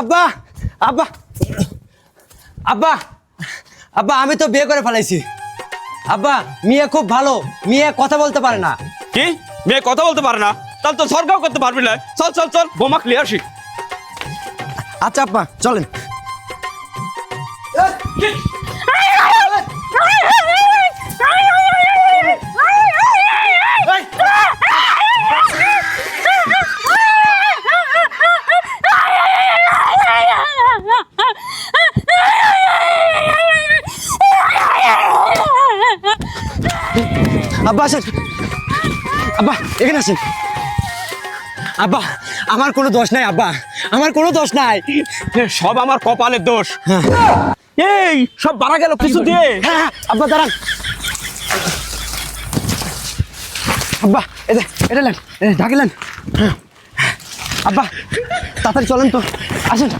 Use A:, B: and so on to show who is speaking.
A: আব্বা আব্বা আব্বা আব্বা আমি তো বিয়ে করে ফেলাইছি। আব্বা মেয়ে খুব ভালো, মেয়ে কথা বলতে পারে না।
B: কি মেয়ে কথা বলতে পারে না? তাহলে তো সরকার করতে পারবি না। চল চল চল বোমা ক্লিয়ার আসি।
A: আচ্ছা আব্বা চলেন। আব্বা আসেন, আব্বা এখানে আসেন। আব্বা আমার কোনো দোষ নাই, আব্বা আমার কোনো দোষ নাই।
B: সব আমার কপালের দোষ। এই সব বাড়া গেল কিছু দিয়ে।
A: হ্যাঁ আব্বা দাঁড়ান। আব্বা এটা নেন, ঢাকিলেন। আব্বা তাড়াতাড়ি চলেন তো, আসেন।